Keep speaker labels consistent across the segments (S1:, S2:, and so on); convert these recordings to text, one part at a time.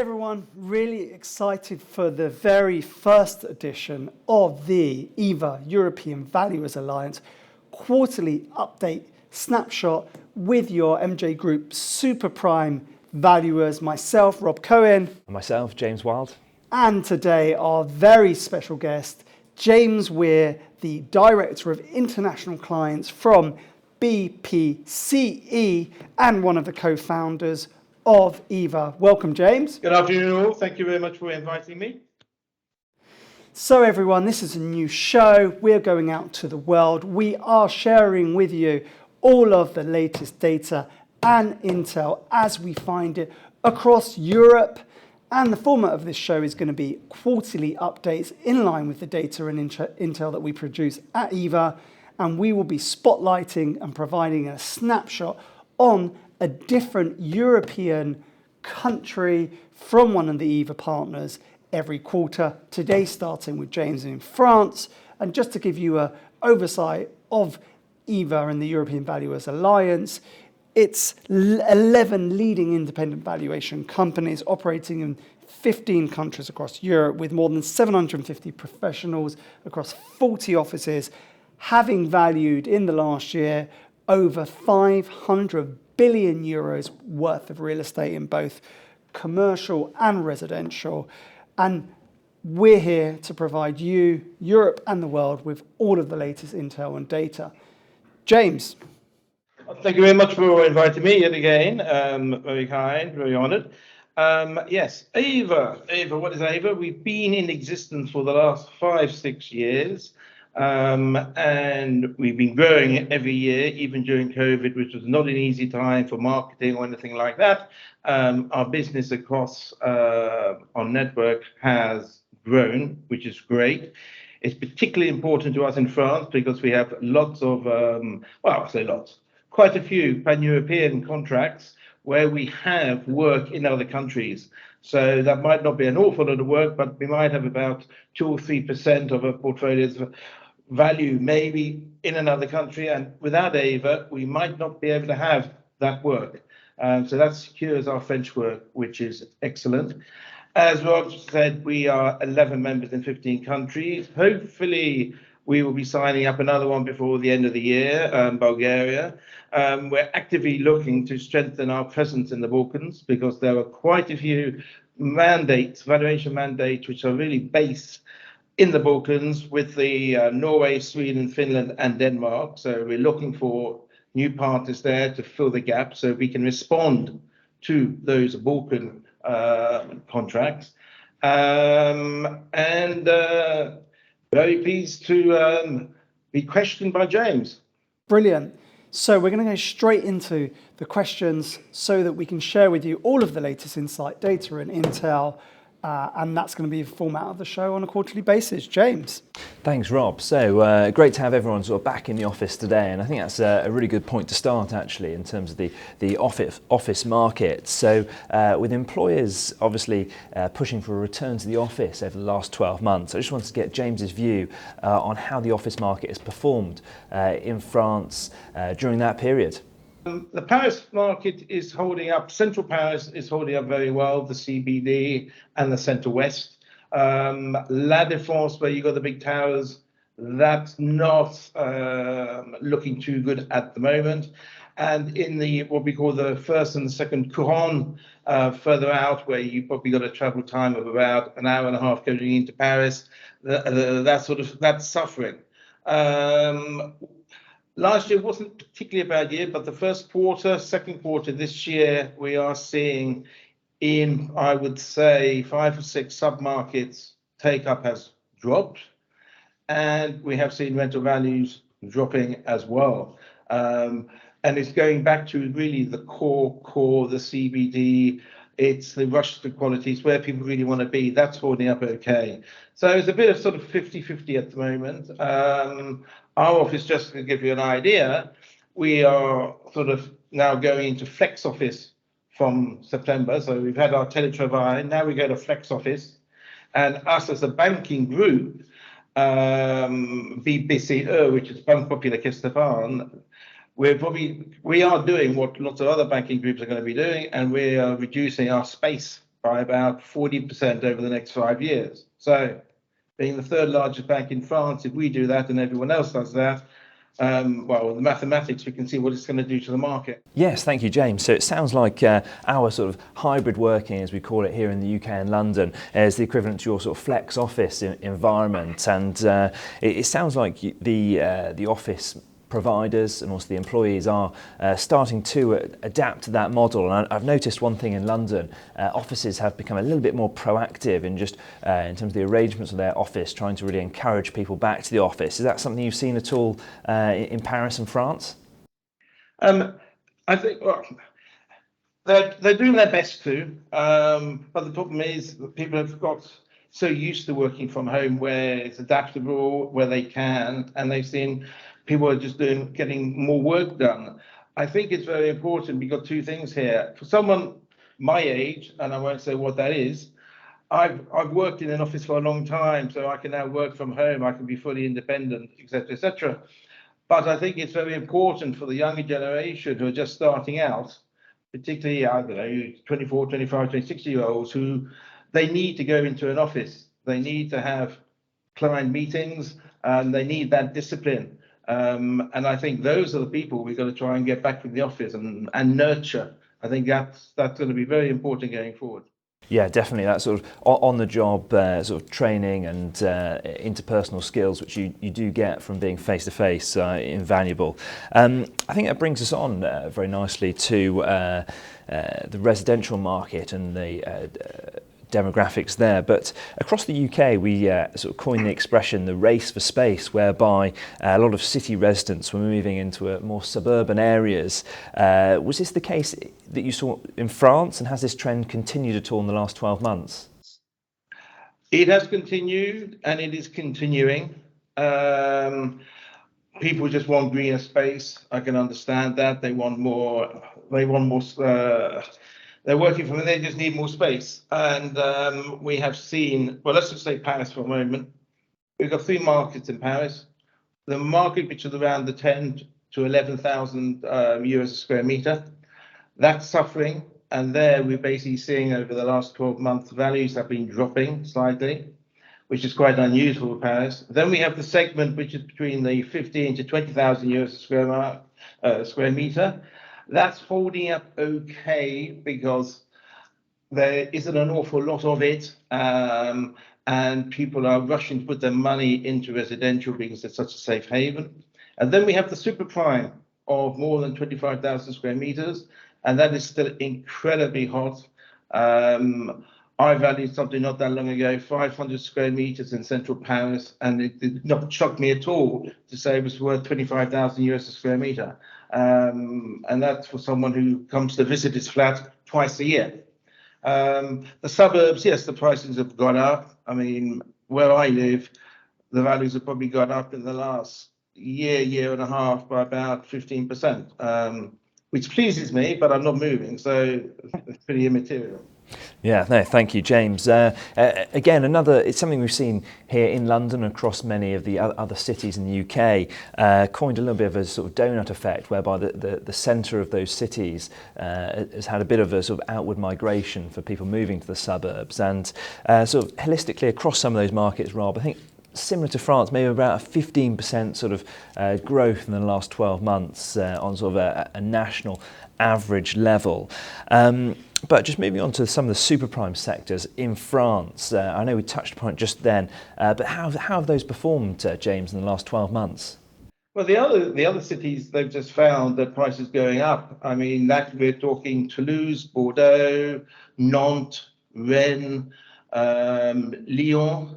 S1: everyone, really excited for the very first edition of the EVA European Valuers Alliance quarterly update snapshot with your MJ Group Superprime valuers, myself, Rob Cohen.
S2: And myself, James Wild.
S1: And today our very special guest, James Wier, the Director of International Clients from BPCE and one of the co-founders of EVA. Welcome, James.
S3: Good afternoon all. Thank you very much for inviting me.
S1: So everyone, this is a new show. We're going out to the world. We are sharing with you all of the latest data and intel as we find it across Europe. And the format of this show is going to be quarterly updates in line with the data and intel that we produce at EVA. And we will be spotlighting and providing a snapshot on a different European country from one of the EVA partners every quarter. Today, starting with James in France. And just to give you an oversight of EVA and the European Valuers Alliance, it's 11 leading independent valuation companies operating in 15 countries across Europe with more than 750 professionals across 40 offices, having valued in the last year over 500 billion euros worth of real estate in both commercial and residential. And we're here to provide you, Europe and the world with all of the latest intel and data. James.
S3: Thank you very much for inviting me yet again. Very kind, very honoured. Yes, EVA. What is EVA? We've been in existence for the last 5-6 years. And we've been growing every year, even during COVID, which was not an easy time for marketing or anything like that. Our business across our network has grown, which is great. It's particularly important to us in France because we have lots of, quite a few pan-European contracts where we have work in other countries. So that might not be an awful lot of work, but we might have about 2 or 3% of our portfolio's value maybe in another country. And without EVA, we might not be able to have that work. So that secures our French work, which is excellent. As Rob said, we are 11 members in 15 countries. Hopefully, we will be signing up another one before the end of the year, Bulgaria. We're actively looking to strengthen our presence in the Balkans because there are quite a few valuation mandates, which are really based in the Balkans with the Norway, Sweden, Finland, and Denmark. So we're looking for new partners there to fill the gap so we can respond to those Balkan contracts. Very pleased to be questioned by James.
S1: Brilliant. So we're going to go straight into the questions so that we can share with you all of the latest insight, data and intel. And that's going to be the format of the show on a quarterly basis. James.
S2: Thanks, Rob. So great to have everyone sort of back in the office today. And I think that's a really good point to start, actually, in terms of the office market. So with employers obviously pushing for a return to the office over the last 12 months, I just wanted to get James's view on how the office market has performed in France during that period.
S3: The Paris market is holding up. Central Paris is holding up very well, the CBD and the Centre West. La Défense, where you got the big towers, that's not looking too good at the moment. And in the what we call the first and the second Couronne, further out, where you probably got a travel time of about an hour and a half going into Paris, that's suffering. Last year wasn't particularly a bad year, but the second quarter this year, we are seeing in, I would say, 5 or 6 sub-markets, take-up has dropped. And we have seen rental values dropping as well. And it's going back to really the core, the CBD. It's the rush to quality. It's where people really want to be. That's holding up okay. So it's a bit of sort of 50-50 at the moment. Our office, just to give you an idea, we are sort of now going into flex office from September. So we've had our teletravail. Now we go to flex office. And us as a banking group, BPCE, which is Banque Populaire Caisse d'Épargne, we are doing what lots of other banking groups are going to be doing, and we are reducing our space by about 40% over the next 5 years. So, being the third largest bank in France, if we do that and everyone else does that, well, the mathematics, we can see what it's going to do to the market.
S2: Yes, thank you, James. So it sounds like our sort of hybrid working, as we call it here in the UK and London, is the equivalent to your sort of flex office environment. And it sounds like the office providers and also the employees are starting to adapt to that model. And I've noticed one thing in London, offices have become a little bit more proactive in just in terms of the arrangements of their office, trying to really encourage people back to the office. Is that something you've seen at all in Paris and France?
S3: I think they're doing their best to, but the problem is that people have got so used to working from home where it's adaptable, where they can, and they've seen people are just getting more work done. I think it's very important. We've got two things here. For someone my age, and I won't say what that is, I've worked in an office for a long time, so I can now work from home. I can be fully independent, etc., etc. But I think it's very important for the younger generation who are just starting out, particularly, I don't know, 24, 25, 26-year-olds, who they need to go into an office. They need to have client meetings, and they need that discipline. And I think those are the people we've got to try and get back in the office and nurture. I think that's going to be very important going forward.
S2: Yeah, definitely. That sort of on-the-job sort of training and interpersonal skills, which you do get from being face-to-face, invaluable. I think that brings us on very nicely to the residential market and the demographics there. But across the UK, we sort of coined the expression the race for space, whereby a lot of city residents were moving into more suburban areas. Was this the case that you saw in France, and has this trend continued at all in the last 12 months?
S3: It has continued, and it is continuing. People just want greener space. I can understand that. They want more. They're working from it, they just need more space. And we have seen, well, let's just say Paris for a moment. We've got three markets in Paris. The market, which is around the 10 to 11,000 euros a square meter, that's suffering. And there we're basically seeing over the last 12 months, values have been dropping slightly, which is quite unusual for Paris. Then we have the segment, which is between the 15 to 20,000 euros a square meter. That's holding up okay because there isn't an awful lot of it, and people are rushing to put their money into residential because it's such a safe haven. And then we have the Superprime of more than 25,000 square meters, and that is still incredibly hot. I valued something not that long ago, 500 square meters in central Paris, and it did not shock me at all to say it was worth 25,000 euros a square meter. And that's for someone who comes to visit his flat twice a year. The suburbs, yes, the prices have gone up. I mean, where I live, the values have probably gone up in the last year and a half by about 15%, which pleases me, but I'm not moving, so it's pretty immaterial.
S2: Yeah, no, thank you, James. Again, it's something we've seen here in London, across many of the other cities in the UK, coined a little bit of a sort of donut effect, whereby the centre of those cities has had a bit of a sort of outward migration for people moving to the suburbs. And sort of holistically across some of those markets, Rob, I think similar to France, maybe about a 15% sort of growth in the last 12 months on sort of a national average level. But just moving on to some of the superprime sectors in France, I know we touched upon it just then, but how have those performed, James, in the last 12 months?
S3: Well, the other cities, they've just found that prices going up. I mean, that we're talking Toulouse, Bordeaux, Nantes, Rennes, Lyon.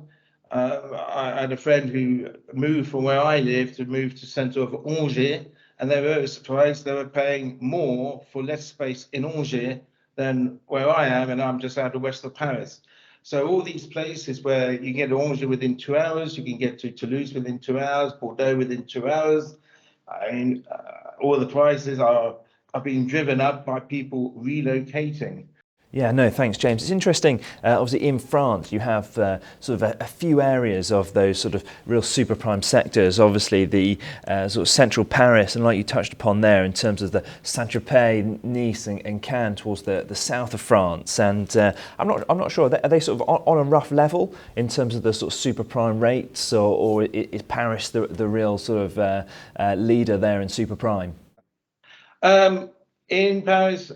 S3: I had a friend who moved from where I live to move to centre of Angers, and they were very surprised. They were paying more for less space in Angers than where I am, and I'm just out of west of Paris. So all these places where you can get to Angers within 2 hours, you can get to Toulouse within 2 hours, Bordeaux within 2 hours. I mean, all the prices are being driven up by people relocating.
S2: Yeah, no, thanks, James. It's interesting. Obviously, in France, you have sort of a few areas of those sort of real super prime sectors. Obviously, the sort of central Paris, and like you touched upon there, in terms of the Saint-Tropez, Nice, and Cannes towards the south of France. And I'm not sure. Are they sort of on a rough level in terms of the sort of super prime rates, or is Paris the real sort of leader there in super prime?
S3: In Paris,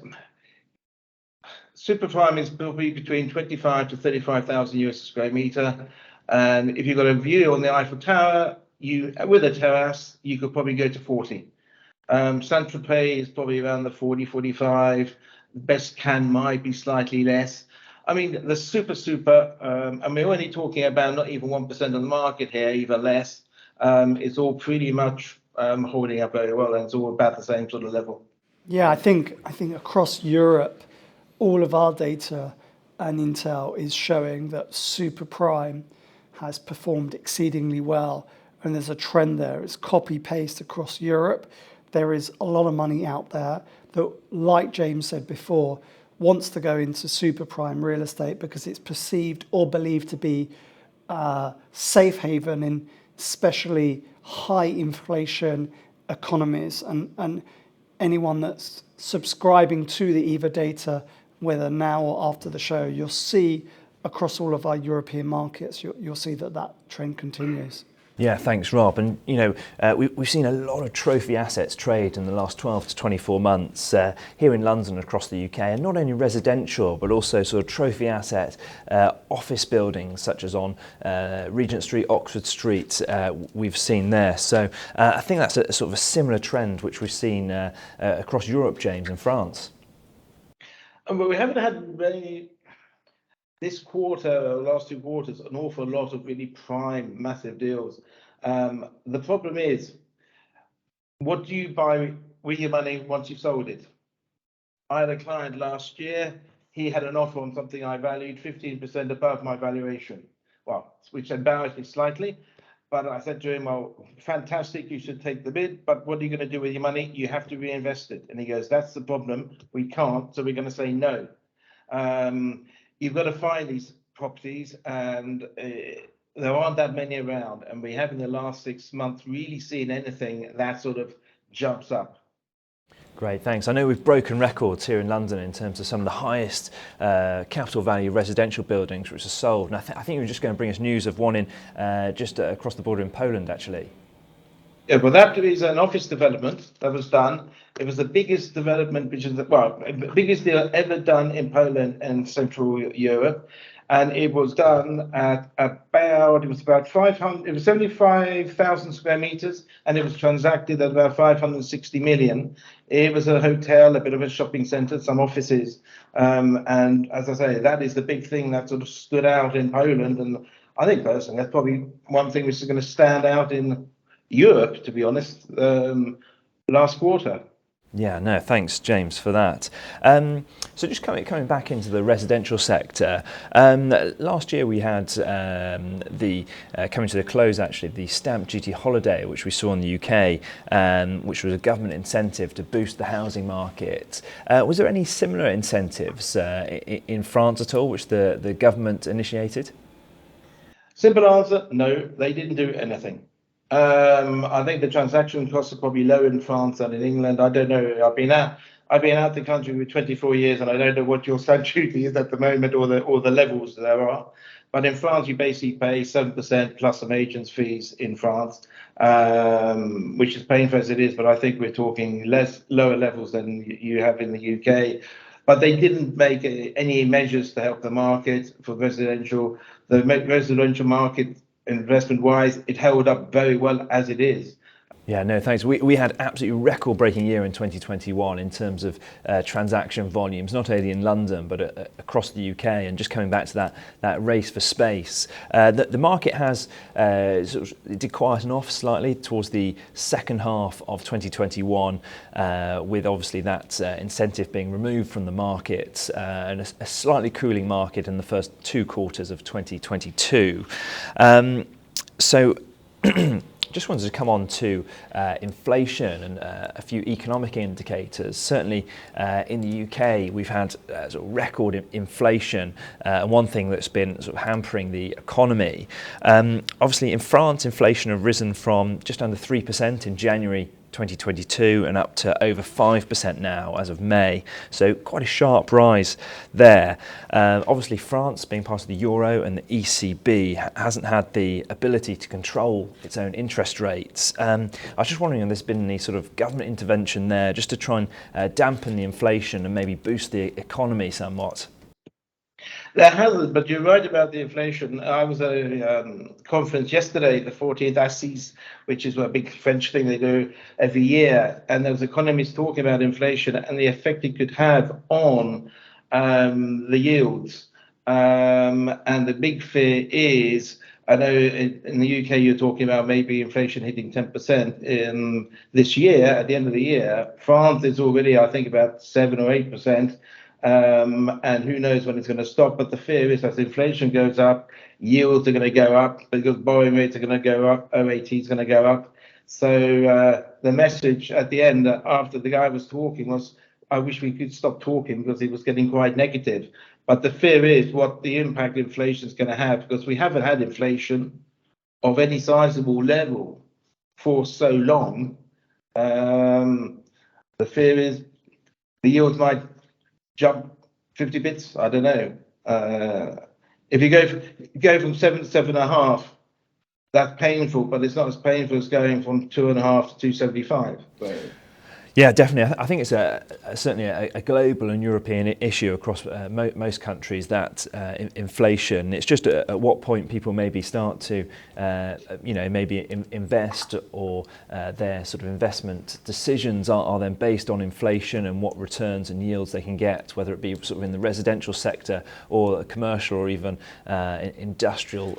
S3: Superprime is probably between 25 to 35,000 US a square meter. And if you've got a view on the Eiffel Tower, with a terrace, you could probably go to 40. Saint-Tropez is probably around the 40, 45. Best Can might be slightly less. I mean, the and we're only talking about not even 1% of the market here, even less. It's all pretty much holding up very well, and it's all about the same sort of level.
S1: Yeah, I think across Europe, all of our data and intel is showing that super prime has performed exceedingly well, and there's a trend there. It's copy paste across Europe. There is a lot of money out there that, like James said before, wants to go into super prime real estate because it's perceived or believed to be safe haven in especially high inflation economies, and anyone that's subscribing to the EVA data, whether now or after the show, you'll see across all of our European markets, you'll see that trend continues.
S2: Yeah, thanks, Rob. And we've seen a lot of trophy assets trade in the last 12 to 24 months here in London and across the UK, and not only residential but also sort of trophy asset office buildings such as on Regent Street, Oxford Street. We've seen there. So I think that's a sort of a similar trend which we've seen across Europe, James, and France.
S3: But we haven't had this quarter, last 2 quarters, an awful lot of really prime, massive deals. The problem is, what do you buy with your money once you've sold it? I had a client last year. He had an offer on something I valued 15% above my valuation. Well, which embarrassed me slightly. But I said to him, well, fantastic, you should take the bid, but what are you going to do with your money? You have to reinvest it. And he goes, that's the problem. We can't, so we're going to say no. You've got to find these properties, and there aren't that many around. And we have in the last 6 months really seen anything that sort of jumps up.
S2: Great, thanks. I know we've broken records here in London in terms of some of the highest capital value residential buildings which are sold. And I think you were just going to bring us news of one in just across the border in Poland, actually.
S3: Yeah, well, that is an office development that was done. It was the biggest development, the biggest deal ever done in Poland and Central Europe. And it was done at about 75,000 square meters, and it was transacted at about 560 million. It was a hotel, a bit of a shopping center, some offices. And as I say, that is the big thing that sort of stood out in Poland. And I think personally, that's probably one thing which is going to stand out in Europe, to be honest, last quarter.
S2: Yeah, no, thanks, James, for that. So just coming back into the residential sector, last year we had coming to the close, actually, the stamp duty holiday, which we saw in the UK, which was a government incentive to boost the housing market. Was there any similar incentives in France at all, which the government initiated?
S3: Simple answer, no, they didn't do anything. I think the transaction costs are probably lower in France than in England. I don't know. I've been out the country for 24 years, and I don't know what your stamp duty is at the moment, or the levels there are. But in France, you basically pay 7% plus some agents' fees in France, which is painful as it is. But I think we're talking lower levels than you have in the UK. But they didn't make any measures to help the market for residential. The residential market, investment-wise, it held up very well as it is.
S2: Yeah, no, thanks. We had absolutely record-breaking year in 2021 in terms of transaction volumes, not only in London but across the UK. And just coming back to that race for space, the market has sort of, it did quieten off slightly towards the second half of 2021, with obviously that incentive being removed from the market, and a slightly cooling market in the first 2 quarters of 2022. So. just wanted to come on to inflation and a few economic indicators. Certainly in the UK, we've had sort of record inflation, and one thing that's been sort of hampering the economy. Obviously, in France, inflation has risen from just under 3% in January 2022 and up to over 5% now as of May, so quite a sharp rise there. Obviously France, being part of the Euro and the ECB, hasn't had the ability to control its own interest rates. I was just wondering if there's been any sort of government intervention there just to try and dampen the inflation and maybe boost the economy somewhat.
S3: There hasn't, but you're right about the inflation. I was at a conference yesterday, the 14th Assis, which is a big French thing they do every year, and there was economists talking about inflation and the effect it could have on the yields. And the big fear is, I know in the UK you're talking about maybe inflation hitting 10% in this year, at the end of the year. France is already, I think, about 7 or 8%. And who knows when it's going to stop. But the fear is as inflation goes up, yields are going to go up because borrowing rates are going to go up, OAT is going to go up. So the message at the end after the guy was talking was, I wish we could stop talking because it was getting quite negative. But the fear is what the impact inflation is going to have, because we haven't had inflation of any sizable level for so long. The fear is the yields might jump 50 bits. I don't know. If you go from 7 to 7.5, that's painful, but it's not as painful as going from 2.5 to 2.75. So.
S2: Yeah, definitely. I think it's certainly a global and European issue across most countries, that inflation. It's just at what point people maybe start to, maybe invest, or their sort of investment decisions are then based on inflation and what returns and yields they can get, whether it be sort of in the residential sector or commercial or even industrial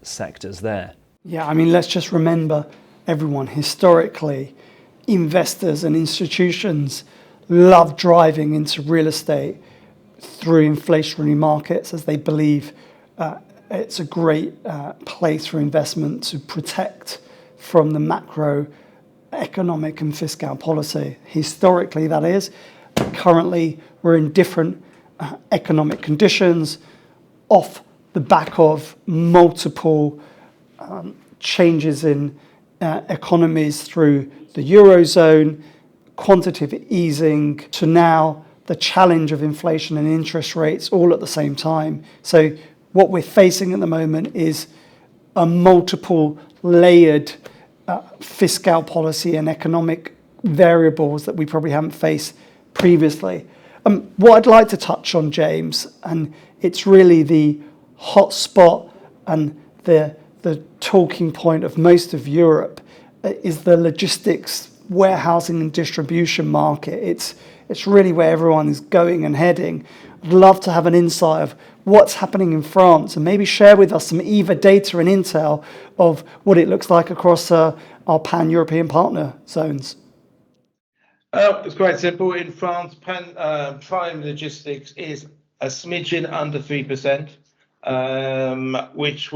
S2: sectors there.
S1: Yeah, I mean, let's just remember, everyone, historically, investors and institutions love driving into real estate through inflationary markets, as they believe it's a great place for investment to protect from the macroeconomic and fiscal policy. Historically, that is. Currently, we're in different economic conditions off the back of multiple changes in economies through the Eurozone, quantitative easing, to now the challenge of inflation and interest rates all at the same time. So what we're facing at the moment is a multiple layered fiscal policy and economic variables that we probably haven't faced previously. What I'd like to touch on, James, and it's really the hot spot and the talking point of most of Europe, is the logistics, warehousing and distribution market. It's really where everyone is going and heading. I'd love to have an insight of what's happening in France and maybe share with us some EVA data and intel of what it looks like across our pan-European partner zones.
S3: It's quite simple. In France, prime logistics is a smidgen under 3%, which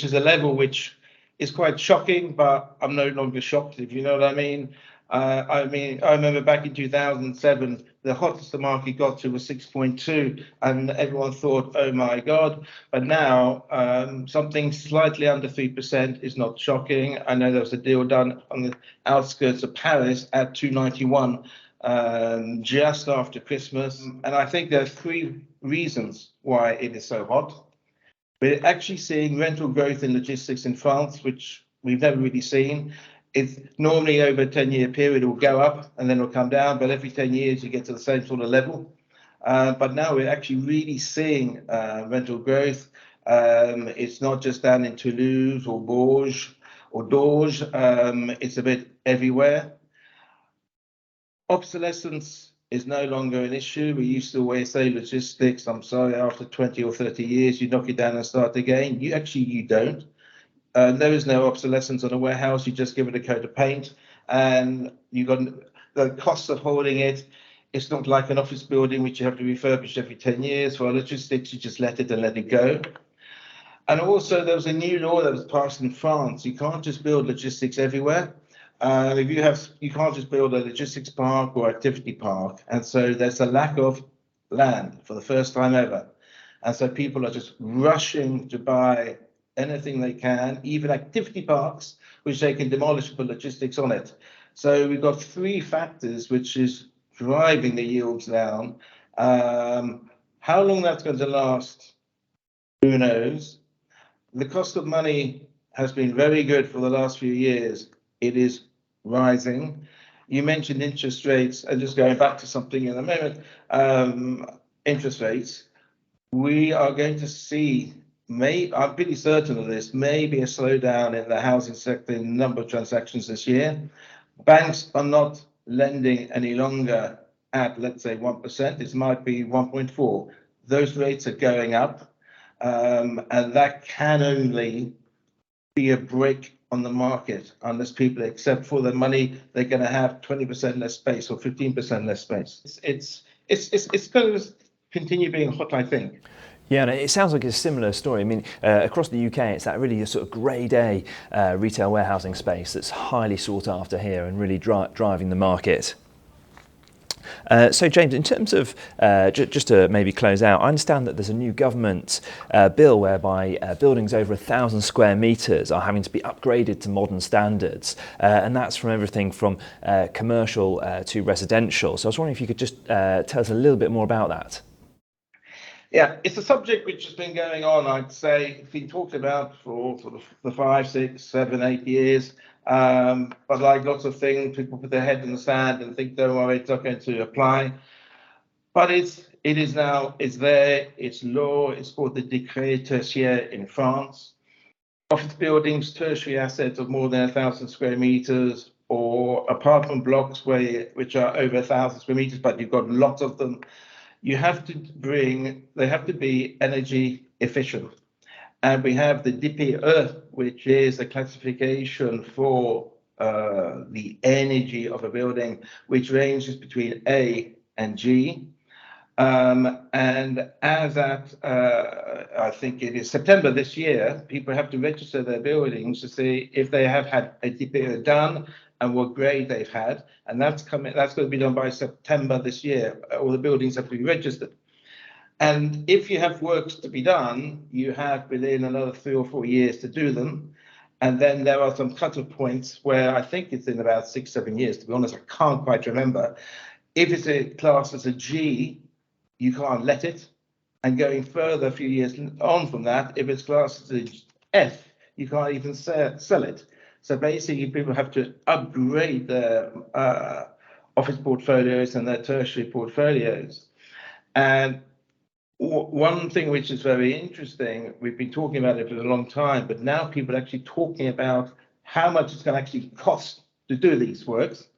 S3: is a level which is quite shocking, but I'm no longer shocked, if you know what I mean. I remember back in 2007, the hottest the market got to was 6.2, and everyone thought, oh my God. But now, something slightly under 3% is not shocking. I know there was a deal done on the outskirts of Paris at 291 just after Christmas. And I think there are three reasons why it is so hot. We're actually seeing rental growth in logistics in France, which we've never really seen. It's normally over a 10-year period, it will go up and then it'll come down, but every 10 years you get to the same sort of level. But now we're actually really seeing rental growth. It's not just down in Toulouse or Bourges or Doge, it's a bit everywhere. Obsolescence is no longer an issue. We used to always say logistics, I'm sorry, after 20 or 30 years, you knock it down and start again. You don't. There is no obsolescence on a warehouse. You just give it a coat of paint, and you got the costs of holding it. It's not like an office building which you have to refurbish every 10 years. For logistics, you just let it and let it go. And also, there was a new law that was passed in France. You can't just build logistics everywhere. You can't just build a logistics park or activity park. And so there's a lack of land for the first time ever. And so people are just rushing to buy anything they can, even activity parks, which they can demolish and put logistics on it. So we've got three factors which is driving the yields down. How long that's going to last, who knows? The cost of money has been very good for the last few years. It is rising. You mentioned interest rates, and just going back to something in a moment, interest rates. We are going to see, I'm pretty certain of this, maybe a slowdown in the housing sector in the number of transactions this year. Banks are not lending any longer at, let's say, 1%. It might be 1.4. Those rates are going up, and that can only be a break on the market unless people accept for the money they're going to have 20% less space or 15% less space. It's going to continue being hot, I think.
S2: Yeah, and it sounds like a similar story. I mean, across the UK, it's that really sort of grade A retail warehousing space that's highly sought after here and really driving the market. So, James, in terms of, just to maybe close out, I understand that there's a new government bill whereby buildings over 1,000 square metres are having to be upgraded to modern standards, and that's from everything from commercial to residential. So I was wondering if you could just tell us a little bit more about that.
S3: Yeah, it's a subject which has been going on, I'd say, it's been talked about for sort of the 5, 6, 7, 8 years. But like lots of things, people put their head in the sand and think, don't worry, it's not going to apply. But it is now, it's there, it's law, it's called the Décret Tertiaire in France. Office buildings, tertiary assets of more than 1,000 square meters, or apartment blocks which are over 1,000 square meters, but you've got lots of them. They have to be energy efficient. And we have the DPE, which is a classification for the energy of a building, which ranges between A and G. And as at, I think it is September this year, people have to register their buildings to see if they have had a DPE done and what grade they've had. And that's going to be done by September this year. All the buildings have to be registered. And if you have works to be done, you have within another 3 or 4 years to do them. And then there are some cut-off points where I think it's in about 6, 7 years. To be honest, I can't quite remember. If it's a class as a G, you can't let it. And going further a few years on from that, if it's classed as a F, you can't even sell it. So basically, people have to upgrade their office portfolios and their tertiary portfolios. And one thing which is very interesting, we've been talking about it for a long time, but now people are actually talking about how much it's going to actually cost to do these works.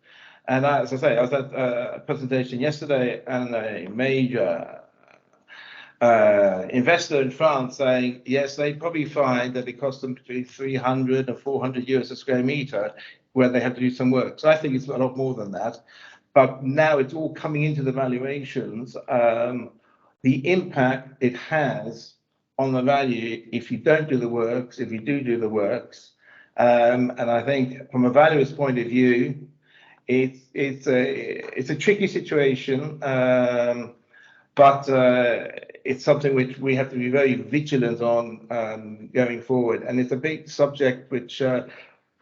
S3: And as I say, I was at a presentation yesterday, and a major investor in France saying, yes, they probably find that it costs them between 300 and 400 euros a square meter where they have to do some work. So I think it's a lot more than that. But now it's all coming into the valuations. The impact it has on the value if you don't do the works, if you do the works. And I think from a valuer's point of view, it's a tricky situation, but it's something which we have to be very vigilant on going forward. And it's a big subject which EVA,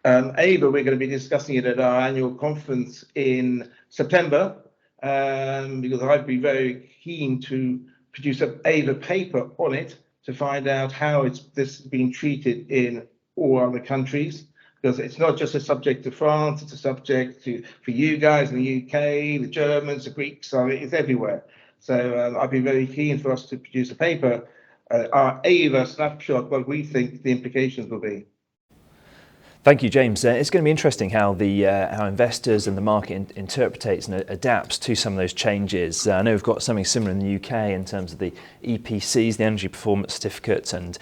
S3: we're going to be discussing it at our annual conference in September, because I'd be very keen to produce an EVA paper on it to find out how this has been treated in all other countries. Because it's not just a subject to France, it's a subject for you guys in the UK, the Germans, the Greeks, it's everywhere. So I'd be very keen for us to produce a paper, our EVA snapshot, what we think the implications will be.
S2: Thank you, James. It's going to be interesting how how investors and the market interprets and adapts to some of those changes. I know we've got something similar in the UK in terms of the EPCs, the Energy Performance Certificates, and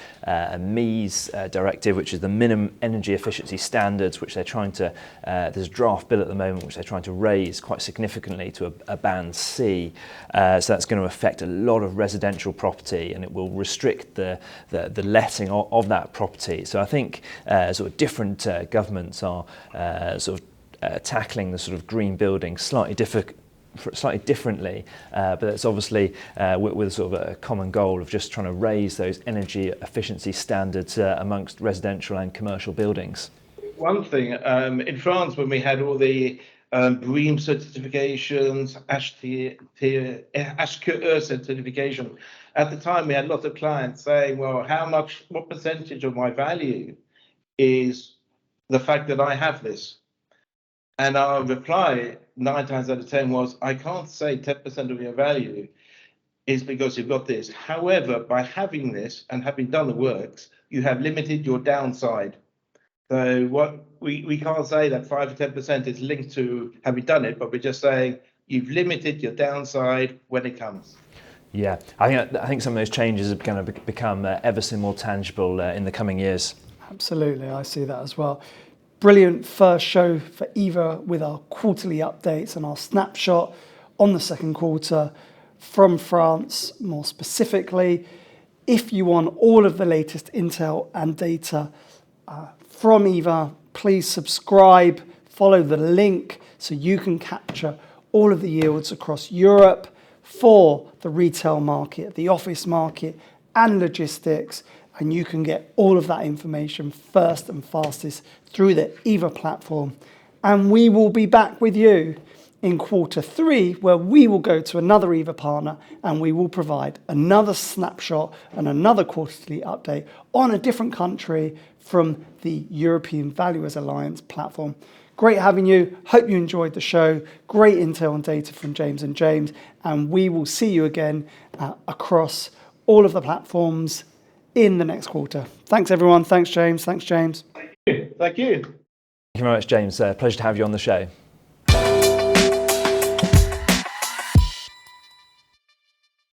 S2: MEES directive, which is the Minimum Energy Efficiency Standards, which they're trying to. There's a draft bill at the moment which they're trying to raise quite significantly to a band C. So that's going to affect a lot of residential property, and it will restrict the letting of that property. So I think sort of different governments are tackling the sort of green building slightly differently, but it's obviously with sort of a common goal of just trying to raise those energy efficiency standards amongst residential and commercial buildings.
S3: One thing, in France, when we had all the BREEAM certifications, HQE certification, at the time we had lots of clients saying, well, what percentage of my value is the fact that I have this? And our reply 9 times out of 10 was, I can't say 10% of your value is because you've got this. However, by having this and having done the works, you have limited your downside. So what we can't say that 5 or 10% is linked to having done it, but we're just saying you've limited your downside when it comes.
S2: Yeah, I think some of those changes are going to become ever so more tangible in the coming years.
S1: Absolutely, I see that as well. Brilliant first show for EVA with our quarterly updates and our snapshot on the second quarter from France, more specifically. If you want all of the latest intel and data from EVA, please subscribe, follow the link so you can capture all of the yields across Europe for the retail market, the office market, and logistics. And you can get all of that information first and fastest through the EVA platform. And we will be back with you in quarter 3, where we will go to another EVA partner and we will provide another snapshot and another quarterly update on a different country from the European Valuers Alliance platform. Great having you. Hope you enjoyed the show. Great intel and data from James and James. And we will see you again across all of the platforms in the next quarter. Thanks, everyone. Thanks, James. Thanks, James.
S3: Thank you.
S2: Thank you very much, James. Pleasure to have you on the show.